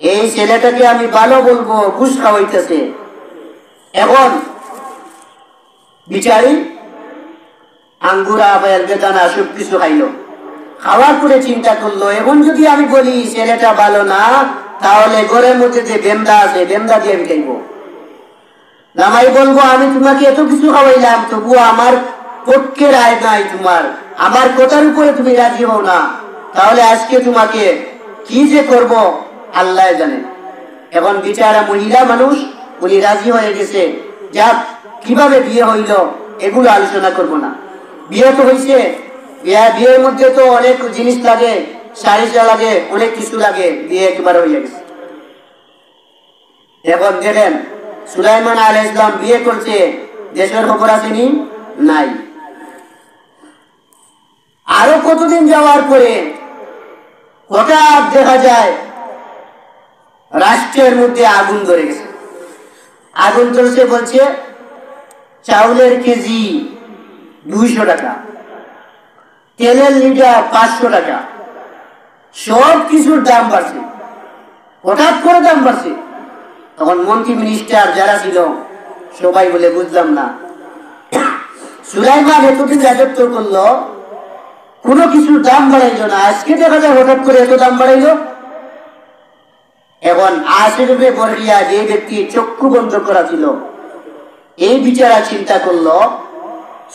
এই ছেলেটাকে আমি ভালো বলবো, ঘুষ খাওয়াইতেছে। এখন বিচারি আঙ্গুর, আপেল, বেদানা সবকিছু খাইলো। খাওয়ার পরে চিন্তা করলো, এখন যদি আমি বলি ছেলেটা ভালো না, তাহলে ঘরের মধ্যে যে বেন্দা আছে, বেন্দা দিয়ে আমি খাইবো। নামাই বলবো, আমি তোমাকে এত কিছু খাওয়াইলাম, তবুও আমার পক্ষে রায় নাই তোমার, আমার কথার উপরে তুমি রাজি হও না, তাহলে আজকে তোমাকে কি যে করব আল্লাহ জানে। এখন বিচারা মহিলা মানুষ, উনি রাজি হয়ে গেছে, যাক কিভাবে বিয়ে হইল এগুলো আলোচনা করব না। বিয়ে তো হয়েছে, বিয়ের মধ্যে তো অনেক জিনিস লাগে, শাড়িটা লাগে, অনেক কিছু লাগে, বিয়ে একেবারে হয়ে গেছে। এখন দেখেন সুলাইমান আলাইহিস সালাম বিয়ে করছে, দেশের খবর আসেনি নাই। আরো কতদিন যাওয়ার পরে হঠাৎ দেখা যায় রাষ্ট্রের মধ্যে আগুন ধরে গেছে। আগুন ধরেছে, বলছে চাউলের কেজি 200 টাকা, তেলের লিটার 500 টাকা, সব কিছুর দাম বাড়ছে, হঠাৎ করে দাম বাড়ছে। তখন মন্ত্রী মিনিস্টার যারা ছিল সবাই বলে, বুঝলাম না, সুলাইমান এতদিন রাজত্ব করলো, কোনো কিছুর দাম বাড়াইলো না, আজকে দেখা যায় হঠাৎ করে এত দাম বাড়াইলো। এখন আশিরুবে বর্গিয়া যে ব্যক্তি চক্ষু বন্ধ করা ছিল, এই বিচারা চিন্তা করলো,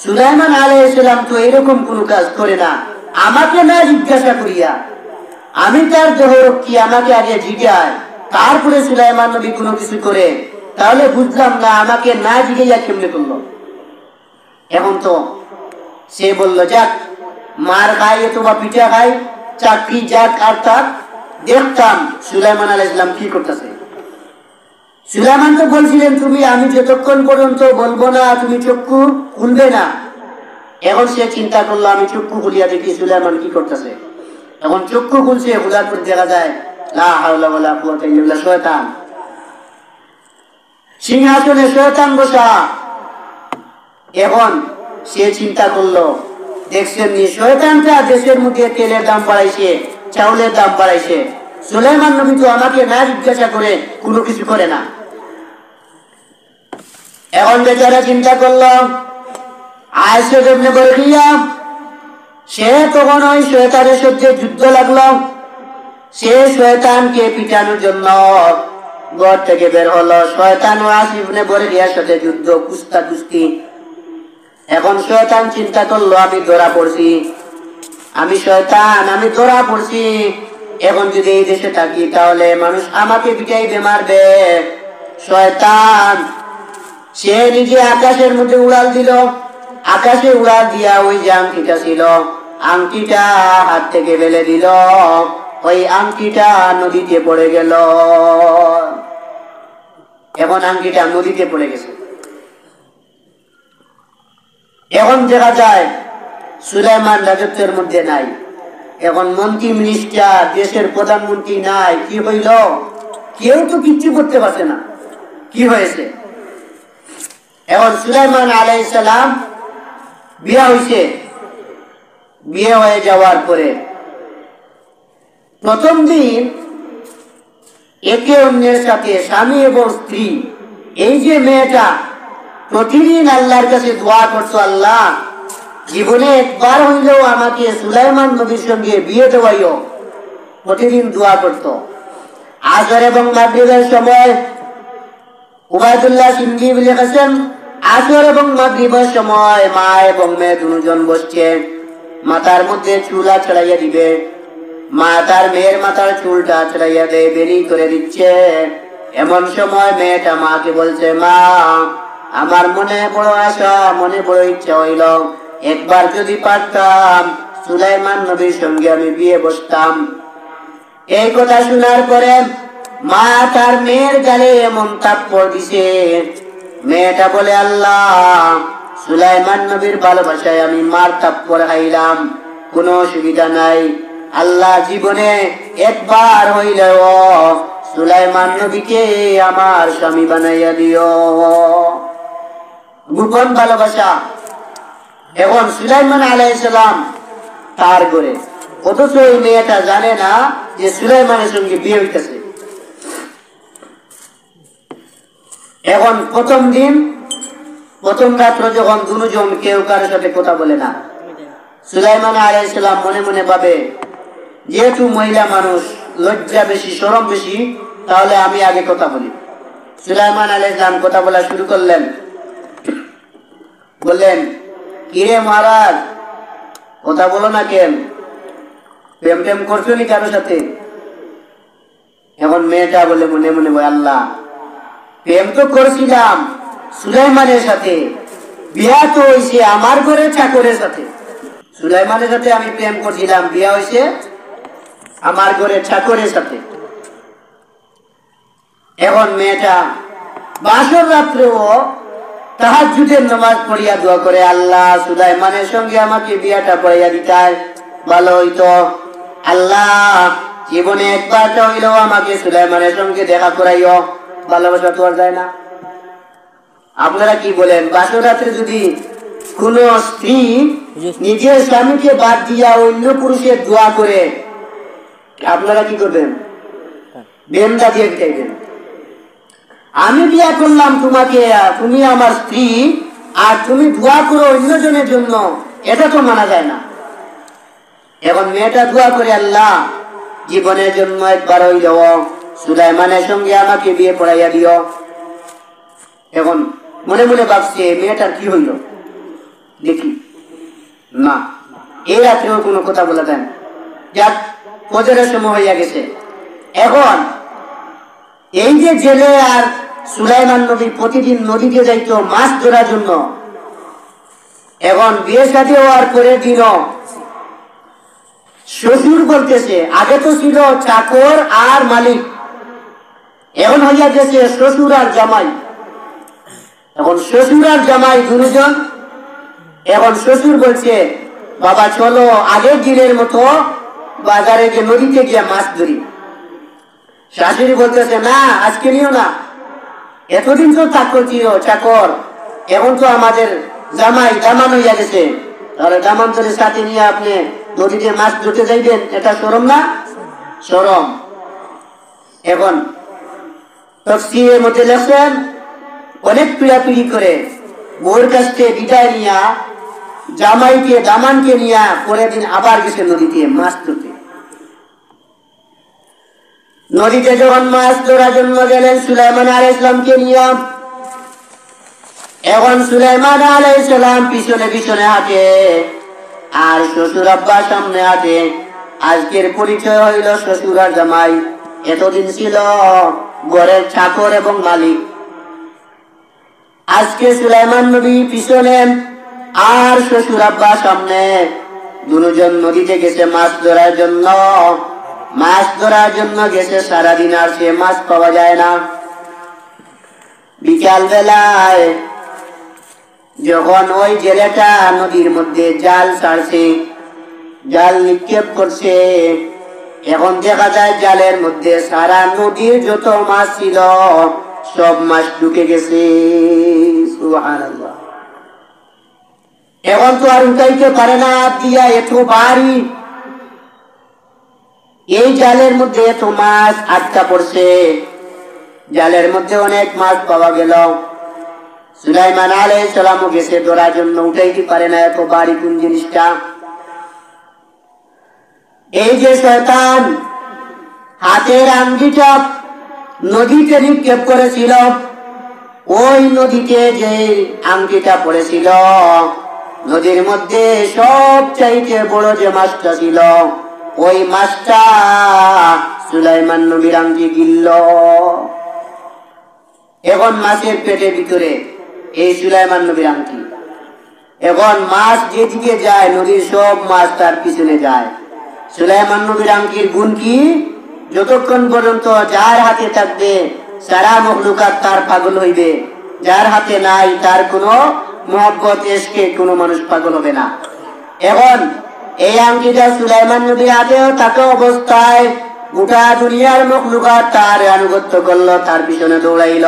সুলাইমান আলাইহিস সালাম তো এরকম কোনো কাজ করে না, আমাকে না জিজ্ঞাসা করিয়া, আমি তার দেহরক্ষী, আমাকে আগে জিজ্ঞায়, তারপরে সুলাইমান নবী কোনো কিছু করে, তাহলে বুঝলাম না আমাকে না জিজ্ঞাসা কেমনে করলো। এখন তো সে বলল, যাক মার খাই অথবা পিঠা খাই, চাকরি যাক আর তাক, দেখতাম সুলাইমান আলাইহিস সালাম কি করতেছে। সুলাইমান তো বলছিলেন, তুমি আমি যতক্ষণ পর্যন্ত বলবো না তুমি চক্ষু খুলবে না। এখন সে চিন্তা করলো, আমি চক্ষু খুলিয়া দেখি সুলাইমান কি করতেছে। এখন চক্ষু খুলছে, খোলার পর দেখা যায় লা হাওলা ওয়ালা কুওয়াতা ইল্লা বিল্লাহ, শয়তান। সিংহাসনে শয়তান বসা। এখন সে চিন্তা করলো, দেখছেন নি শয়তানটা দেশের মধ্যে তেলের দাম বাড়াইছে, চাউলের দাম বাড়াইছে, সুলাইমান নবী তো আমাকে না জিজ্ঞাসা করে কোনো কিছু করে না। এখন বেচারা চিন্তা করলো, আয়েশা ইবনে বরখিয়া সে তখন ওই শয়তানের সাথে যুদ্ধ লাগলো। সে শয়তানকে পিটানোর জন্য ঘর থেকে বের হলো। শয়তান ও আয়েশা ইবনে বরখিয়ার সাথে যুদ্ধ, কুস্তি। এখন শয়তান চিন্তা করলো, আমি ধরা পড়ছি, আমি শয়তান, আমি ধরা পড়ছি। এখন যদি এই দেশে থাকি তাহলে মানুষ আমাকে পিটাইবে, মারবে। শয়তান সে নিজে আকাশের মধ্যে উড়াল দিল। আকাশে উড়াল দিয়া ওই যে আংটিটা ছিল, আংটিটা হাত থেকে ফেলে দিল। ওই আংটিটা নদীতে পড়ে গেল। এখন আংটিটা নদীতে পড়ে গেছে। এখন দেখা যায় সুলাইমান রাজত্বের মধ্যে নাই। এখন মন্ত্রী মিনিস্টার, দেশের প্রধানমন্ত্রী নাই। কি হইল? কেউ তো কিচ্ছু করতে পারছে না। কি হয়েছে? এখন সুলাইমান আলাইহিস সালাম বিয়ে হয়েছে। বিয়ে হয়ে যাওয়ার পরে প্রথম দিন একে অন্যের সাথে স্বামী এবং স্ত্রী, এই যে মেয়েটা প্রতিদিন আল্লাহর কাছে দোয়া করতো, আল্লাহ জীবনে একবার হইলেও আমাকে সুলাইমান নবীর সঙ্গে বিয়ে দেওয়াইও। প্রতিদিন দোয়া করতো। আসর এবং মাগরিবের সময় উবাইদুল্লাহ সিন্দি লিখেছেন, আসর এবং মাগরিবের সময় মা এবং মেয়ে দুজন বসছে, মাথার মধ্যে চুলা ছড়াইয়া দিবে। মা তার মেয়ের মাথার চুলটা ছড়াইয়া দেয়, বেরি করে দিচ্ছে। এমন সময় মেয়েটা মাকে বলছে, মা আমার মনে বড় আশা, মনে বড় ইচ্ছা হইল, একবার যদি পারতাম সুলাইমান নবীর সঙ্গে আমি বিয়ে বসতাম। এই কথা শোনার পরে মা তার মেয়ের গালে এমন থাপ্পড় দিছে। মেয়েটা বলে, আল্লাহ সুলাইমান নবীর ভালোবাসায় আমি মার থাপ্পড় খাইলাম, কোনো অসুবিধা নাই। আল্লাহ জীবনে একবার হইলেও সুলাইমান নবীকে আমার স্বামী বানাইয়া দিও। গোপন ভালোবাসা। এখন সুলাইমান আলাইহিস সালাম তার ঘরে, অথচ এই মেয়েটা জানে না যে সুলাইমানের সঙ্গে বিয়ে হইতেছে। এখন প্রথম দিন, প্রথম রাত্র যখন দুজন কেউ কারোর সাথে কথা বলে না, সুলাইমান আলাইহিস সালাম মনে মনে ভাবে, যেহেতু মহিলা মানুষ, লজ্জা বেশি, শরম বেশি, তাহলে আমি আগে কথা বলি। সুলাইমান আলাইহিস সালাম কথা বলা শুরু করলেন। বললেন, কিরে মহারাজ, কথা বলো না কেন? প্রেম টেম করছো নি কারোর সাথে? এখন মেয়েটা বলে মনে মনে, আল্লাহ প্রেম তো করছিলাম সুলাইমানের সাথে, বিয়া তো হয়েছে আমার ঘরের চাকরের সাথে। সুলাইমানের সাথে আমি প্রেম করছিলাম, বিয়া হয়েছে আমার ঘরের চাকরের সাথে। এখন মেয়েটা বাসর রাত্রেও তাহাজ্জুদের নামাজ পড়িয়া দোয়া করে, আল্লাহ সুলাইমানের সঙ্গে আমাকে বিয়াটা পড়াইয়া দিতাই ভালো হইতো। আল্লাহ জীবনে একবারটা হইলেও আমাকে সুলাইমানের সঙ্গে দেখা করাইও। ভালোবাসা তো আর যায় না। আপনারা কি বলেন, বাসর রাত্রে যদি কোন স্ত্রী নিজের স্বামীকে বাদ দিয়া অন্য পুরুষের দোয়া করে, আপনারা কি করবেন? বেন্দা দিয়ে চাইবেন। আমি বিয়া করলাম তোমাকে, তুমি আমার স্ত্রী, আর তুমি দোয়া করো অন্যজনের জন্য, এটা তো মানা যায় না। এখন মেয়েটা দোয়া করে, আল্লাহ জীবনের জন্য একবার হইলেও সুলাইমানের সঙ্গে আমাকে বিয়ে পড়াইয়া দিও। এখন মনে মনে ভাবছে, মেয়েটার কি হইল দেখি না, এই রাত্রেও কোনো কথা বলা যায় না। যাক, ফজরের সময় হইয়া গেছে। এখন এই যে জেলে আর সুলাইমান নবী প্রতিদিন নদীতে যাইতো মাছ ধরার জন্য, এখন বিয়ে শাদী হওয়ার পরের দিনও শ্বশুর বলতেছে, আগে তো ছিল চাকর আর মালিক, এখন হইয়া গেছে শ্বশুর আর জামাই। এখন শ্বশুর আর জামাই দুজন। এখন শ্বশুর বলছে, বাবা চলো আগের দিনের মতো বাজারে যে নদীতে গিয়ে মাছ ধরি। শাশুড়ি বলতেছে, না আজকে নিও না, এতদিন তো চাকর ছিল, চাকর, এখন তো আমাদের জামাই দামান হইয়া গেছে। তাহলে দামান ধরে সাথে নিয়ে আপনি নদীতে মাছ ধরতে যাইবেন, এটা শরম না? শরম। এখন তফসিরের মধ্যে লেখেন, অনেক পিড়াপিড়ি করে বউর কাছ থেকে বিদায় নিয়া জামাইকে দামানকে নিয়া পরের দিন আবার গেছে নদীতে মাছ ধরতে। নদীতে যখন মাছ ধরার জন্য গেলেন সুলাইমান আলাইহিস সালামকে নিয়ে, এখন সুলাইমান আলাইহিস সালাম পিছনে পিছনে হাঁটে আর শ্বশুর আব্বা সামনে হাঁটে। আজকের পরিচয় হইল শ্বশুর আর জামাই। এতদিন ছিল ঘরের চাকর এবং মালিক। আজকে সুলাইমান নবী পিছনে আর শ্বশুর আব্বা সামনে, দুজন নদীতে গেছে মাছ ধরার জন্য। মাছ ধরার জন্য গেছে সারাদিন, আর সে মাছ পাওয়া যায় না। বিকাল বেলায় যখন ওই জেলেটা নদীর মধ্যে জাল ছাড়ছে, জাল নিক্ষেপ করছে, এখন দেখা যায় জালের মধ্যে সারা নদীর যত মাছ ছিল সব মাছ ঢুকে গেছে। সুবহানাল্লাহ। এখন তো আর উঠাইতে পারে না দিয়া, এত ভারী। এই জালের মধ্যে এত মাছ আটকা পড়ছে, জালের মধ্যে অনেক মাছ পাওয়া গেল। সুলাইমান আলাইহিস সালামও গেছে ধরার জন্য, উঠাইতে পারে না, এত ভারী কোন জিনিসটা। এই যে শয়তান হাতের আঙ্গুলটা নদীতে নিক্ষেপ করেছিল, ওই নদীতে যে আঙ্গুলটা পড়েছিল, নদীর মধ্যে সবচাইতে বড় যে মাছটা ছিল, ওই মাছটা সুলাইমান নবীর আঙ্গুল গিলল। এখন মাছের পেটের ভিতরে এই সুলাইমান নবীর আঙ্গুল। এখন মাছ যেদিকে যায় নদীর সব মাছ তার পিছনে যায়। সুলাইমান নবীর আঙ্গুলের গুণ কি? যতক্ষণ পর্যন্ত যার হাতে থাকবে সারা মখলুকাত তার পাগল হইবে, যার হাতে নাই তার কোনো মহব্বত এসকে কোনো মানুষ পাগল হবে না। এখন এই আঙ্গুলটা সুলাইমান নবীর হাতেও থাকা অবস্থায় গোটা দুনিয়ার মখলুকাত তার আনুগত্য করলো, তার পিছনে দৌড়াইল।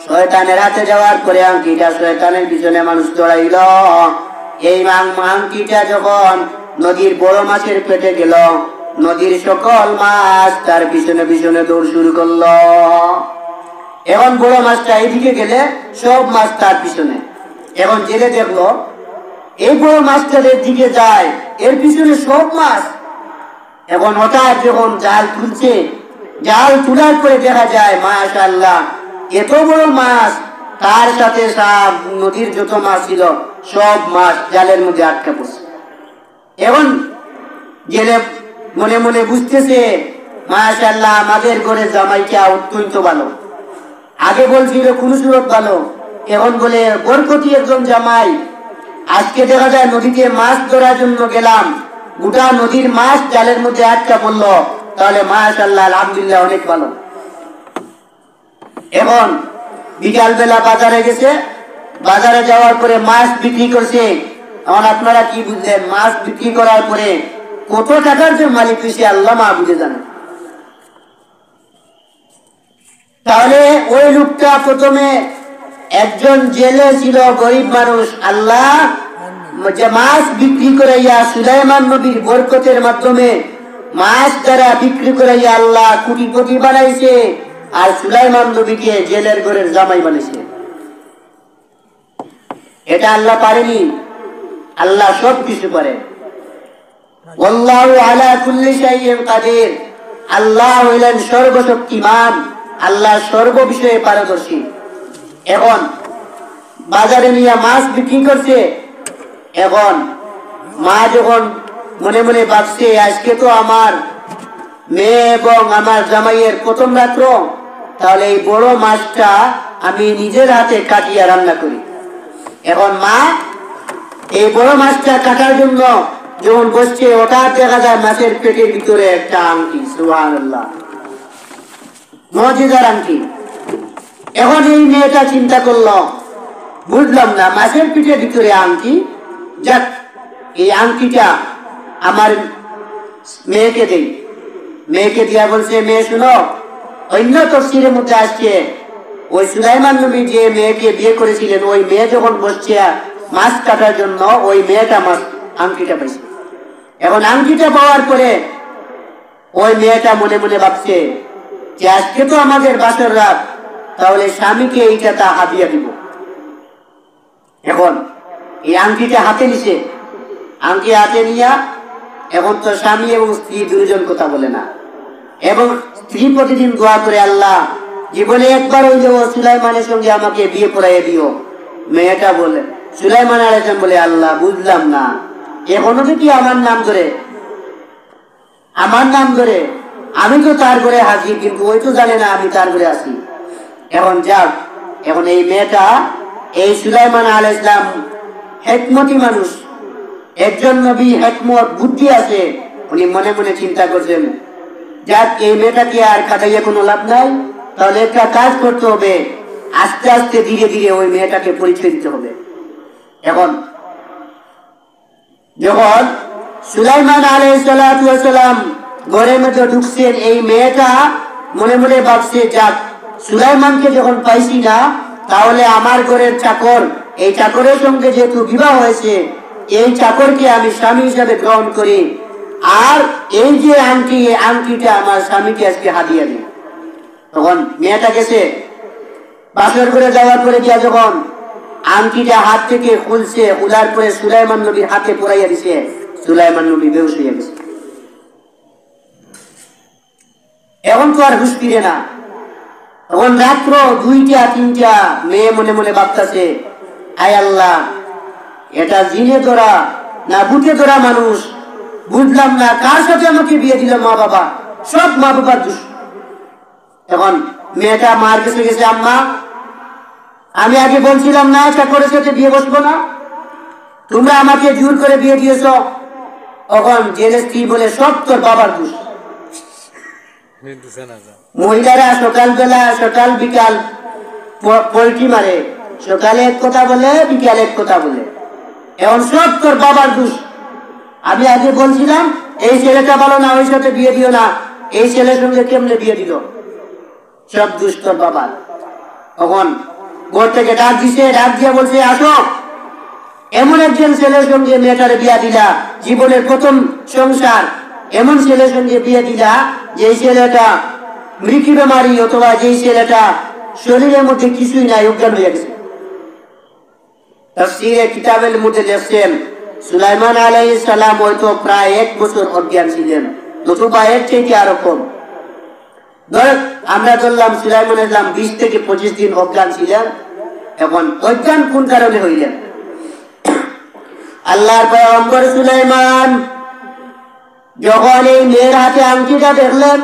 শয়তানের হাতে যাওয়ার পরে আঙ্গুলটা শয়তানের পিছনে মানুষ দৌড়াইল। এই আঙ্গুলটা যখন নদীর বড় মাছের পেটে গেল, নদীর সকল মাছ তার পিছনে পিছনে দৌড় শুরু করলো। এখন বড় মাছটা এইদিকে গেলে সব মাছ তার পিছনে। এখন জেলে দেখলো এই বড় মাছটার দিকে যায়, এর পিছনে সব মাছ। এখন হঠাৎ যখন জাল তুলছে, জাল তোলার পরে দেখা যায় মাশাআল্লাহ এত বড় মাছ, তার সাথে সব নদীর যত মাছ ছিল সব মাছ জালের মধ্যে আটকা পড়ছে। এখন জেলে মনে মনে বুঝতেছে মাশাআল্লাহ আমাদের ঘরে জামাইটা অত্যন্ত ভালো। আগে বলছিল কোন সুরত ভালো, এখন বলে বরকতি একজন জামাই। আজকে দেখা যায় নদীতে মাছ ধরার জন্য গেলাম, গোটা নদীর মাছ জালের মধ্যে আটকা পড়লো, তাহলে মাশাআল্লাহ আলহামদুলিল্লাহ অনেক ভালো। এখন বিকাল বেলা বাজারে গেছে, বাজারে যাওয়ার পরে মাছ বিক্রি করছে। এখন আপনারা কি বুঝলেন? মাছ বিক্রি করার পরে কত টাকার যে মালিক হয়েছে আল্লাহ মাহবুদে জানে। তাহলে ওই লোকটা প্রথমে একজন জেলে ছিল, গরিব মানুষ, আল্লাহ যে মাছ বিক্রি করাইয়া সুলাইমান নবীর বরকতের মাধ্যমে মাছ দ্বারা বিক্রি করাইয়া আল্লাহ কোটিপতি বানাইছে, আর সুলাইমান নবীকে জেলের ঘরের জামাই বানাইছে। এটা আল্লাহ পারেনি? আল্লাহ সব কিছু পারে। আল্লাহু আলা কুল্লি শাইইন কাদির। আল্লাহ হইলেন সর্বশক্তিমান, আল্লাহ সর্ব বিষয়ে পারদর্শী। এখন বাজারে নিয়ে মাছ বিক্রি করছে। এখন মা যখন মনে মনে ভাবছে আজকে তো আমার মেয়ে এবং আমার জামাইয়ের প্রথম রাত্র, তাহলে এই বড় মাছটা আমি নিজের হাতে কাটিয়া রান্না করি। এখন মা এই বড় মাছটা কাটার জন্য যখন বসছে, হঠাৎ দেখা যায় মাছের পেটের ভিতরে একটা আংটি। সুবহানাল্লাহ, মুজিজার আংটি। এখন এই মেয়েটা চিন্তা করলো, বুঝলাম না মাছের পেটের ভিতরে আংটি, যাক এই আংটিটা আমার মেয়েকে দেই। মেয়েকে দিয়া বলছে, মেয়ে শুনো, অন্য তফসিরের মধ্যে আসছে ওই সুলাইমান নবী যে মেয়েকে বিয়ে করেছিলেন ওই মেয়ে যখন বসছে মাছ কাটার জন্য ওই মেয়েটা আংটিটা পাইছে। এখন আংটিটা পাওয়ার পরে ওই মেয়েটা মনে মনে ভাবছে যে আজকে তো আমাদের বাসর রাত, তাহলে স্বামীকে এইটা তা হাদিয়া দিব। এখন এই আংটিটা হাতে নিছে, আংটি হাতে নিয়া এখন তো স্বামী এবং স্ত্রী দুইজন কথা বলে না, এবং স্ত্রী প্রতিদিন দোয়া করে, আল্লাহ জীবনে একবার হইলেও সুলাইমানের সঙ্গে আমাকে বিয়ে পড়াইয়ে দিও। মেয়েটা বলে, সুলাইমান আলাইহিস সালাম বলে, আল্লাহ বুঝলাম না, এখনো কি আমার নাম ধরে, আমি তো তার ঘরে হাজির, কিন্তু ওই তো জানে না আমি তার ঘরে আছি। এখন যাক, এখন এই মেয়েটা, এই সুলাইমান আলাইহিস সালাম হিকমতি মানুষ, একজন নবী, হিকমত বুদ্ধি আছে, উনি মনে মনে চিন্তা করছেন, যাক এই মেয়েটাকে আর খাটাইয়া কোনো লাভ নাই, তাহলে একটা কাজ করতে হবে, আস্তে আস্তে ধীরে ধীরে ওই মেয়েটাকে পরিচয় দিতে হবে। এখন যখন সুলাইমান আলাইহিস সালাম ঘরের মধ্যে ঢুকছেন, এই মেয়েটা মনে মনে ভাবছে, যাক সুলাইমানকে যখন পাইছি না, তাহলে আমার ঘরের চাকর, এই চাকরের সঙ্গে যেহেতু বিবাহ হয়েছে, এই চাকরকে আমি স্বামী হিসাবে গ্রহণ করি, আর এই যে আংটিটা আমার স্বামীকে আজকে হাদিয়া দিই। তখন মেয়েটা গেছে, বাসর করে যাওয়ার পরে গিয়া যখন আংটিটা হাত থেকে খুলছে, খোলার পরে সুলাইমান নবীর হাতে পরাইয়া দিছে, সুলাইমান নবী বেহুশ হইয়া গেছে। এখন তো আর হুঁশ ফিরে না। তখন রাত্র 2টা-3টা, মেয়ে মনে মনে ভাবতেছে, আয় আল্লাহ, এটা জিনে ধরা না ভূতে ধরা মানুষ, বুঝলাম না, কার সাথে আমাকে বিয়ে দিল, মা বাবা, সব মা বাবার দোষ। এখন মেয়েটা মার কাছে গেছে, আম্মা আমি আগে বলছিলাম না চাকরের সাথে বিয়ে বসবো না, তোমরা আমাকে জোর করে বিয়ে দিয়েছ। তখন জেলে স্ত্রী বলে, সব তোর বাবার দোষ। মহিলারা সকাল বিকাল পোল্ট্রি মারে, সকালে এক কথা বলে, বিকালে এক কথা বলে, এখন সব তোর বাবার দোষ। আমি আগে বলছিলাম এই ছেলেটা ভালো না, ওই সাথে বিয়ে দিও না, এই ছেলের সঙ্গে কেমনে বিয়ে দিল, সব দোষ তোর বাবার। তখন ঘর থেকে ডাক দিছে, ডাক দিয়া বলছে, আসো, এমন একজন ছেলের সঙ্গে মেয়েটারে বিয়া দিলা, জীবনের প্রথম সংসার, এমন ছেলের সঙ্গে বিয়ে দিলা যে ছেলেটা মৃত্যু বেমারি, অথবা যে ছেলেটা শরীরের মধ্যে কিছুই নাই, অজ্ঞান হয়ে গেছে। তাফসীরে কিতাবের মধ্যে লিখছেন, সুলাইমান আলাইহিস সালাম হয়তো প্রায় 1 বছর অজ্ঞান ছিলেন, নতুবা এর থেকে আরো কম। আমরা ধরলাম সুলাইমান আলাইহিস সালাম 20 থেকে 25 দিন অজ্ঞান ছিলেন। এখন অজ্ঞান কোন কারণে হইলেন? আল্লাহর পয়গম্বর সুলাইমান যখন এই মেয়ের হাতে আংটিটা দেখলেন,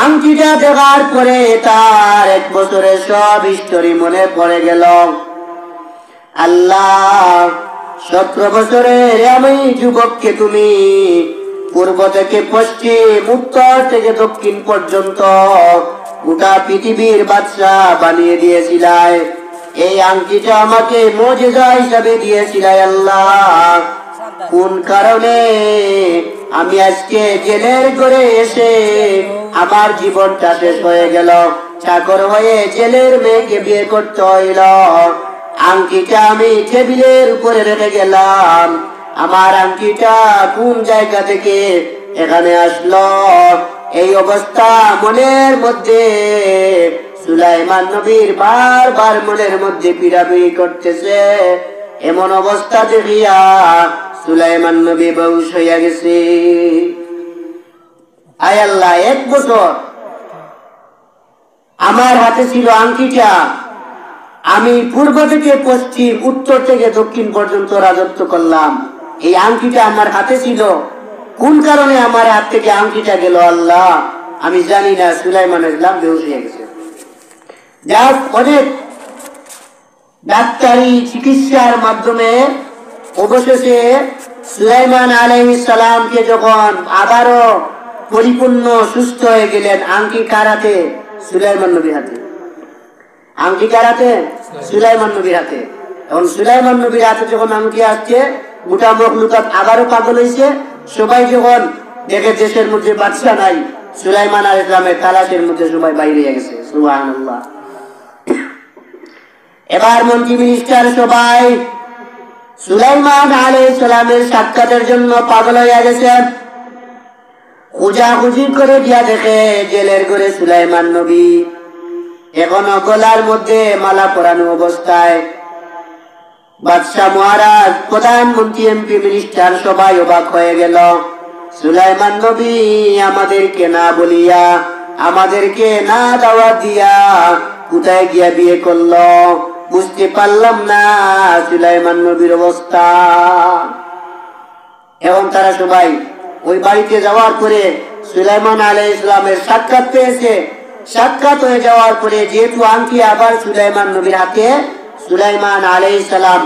আংটিটা দেখার পরে তার 1 বছরের সব হিস্টোরি মনে পড়ে গেল। আল্লাহ, 17 বছরের আমি যুবককে তুমি পূর্ব থেকে পশ্চিম, উত্তর থেকে দক্ষিণ পর্যন্ত গোটা পৃথিবীর বাদশা বানিয়ে দিয়েছিলাই, এই আংটিটা আমাকে মুজিজা হিসাবে দিয়েছিলাই। আল্লাহ, কোন কারণে আমি আজকে জেলের ঘরে এসে আমার জীবনটা শেষ হয়ে গেল, চাকর হয়ে জেলের মেয়েকে বিয়ে করতে হইল, আংটিটা আমি টেবিলের উপরে রেখে গেলাম, আমার আংটিটা কোন জায়গা থেকে এখানে আসলো? এই অবস্থা মনের মধ্যে সুলাইমান নবীর বারবার মনের মধ্যে পীড়াপিড়ি করতেছে। এমন অবস্থা দেখিয়া সুলাইমান নবী বেহুশ হইয়া গেছে। আয় আল্লাহ, 1 বছর আমার হাতে ছিল আংটিটা, আমি পূর্ব থেকে পশ্চিম, উত্তর থেকে দক্ষিণ পর্যন্ত রাজত্ব করলাম, এই আংটিটা আমার হাতে ছিল, কোন কারণে আমার হাত থেকে আংটিটা গেল আল্লাহ আমি জানি না। সুলাইমান ইসলাম বেহুশ হয়ে গেছে। যাক, অনেক ডাক্তারি চিকিৎসার মাধ্যমে অবশেষে সুলাইমান আলাইহিস সালামকে যখন আবারও পরিপূর্ণ সুস্থ হয়ে গেলেন, আংটি কার হাতে? সুলাইমান নবীর হাতে। আংটি কার হাতে? সুলাইমান নবীর হাতে। এখন সুলাইমান নবীর হাতে যখন আংটি আসছে, গোটা মখলুকাত আবারও পাগল হয়েছে। সবাই যখন দেখে দেশের মধ্যে বাদশা নাই, সুলাইমান আলাইহিস সালামের তালাশের মধ্যে সবাই বাইরে গেছে। সুবহানাল্লাহ। এবার মন্ত্রী মিনিস্টার সবাই সুলাইমান আলাইহিস সালামের সাক্ষাতের জন্য পাগল হয়ে গেছে। খুঁজাখুঁজি করে গিয়া দেখে জেলের ঘরে সুলাইমান নবী এখনো গলার মধ্যে মালা পরানো অবস্থায়। বাদশাহ মহারাজ, প্রধানমন্ত্রী, এমপি, মিনিস্টার সবাই অবাক হয়ে গেল। সুলাইমান নবী আমাদেরকে না বলিয়া, আমাদেরকে না দাওয়াত দিয়া কোথায় গিয়া বিয়ে করলো? বুঝতে পারলাম না সুলাইমান নবীর অবস্থা। এখন তারা সবাই ওই বাড়িতে যাওয়ার পরে সুলাইমান আলাইহিস সালামের সাক্ষাৎ পেয়েছে। সাক্ষাৎ হয়ে যাওয়ার পরে যেহেতু আংটি আবার সুলাইমান নবীর হাতে, সুলাইমান আলাইহিস সালাম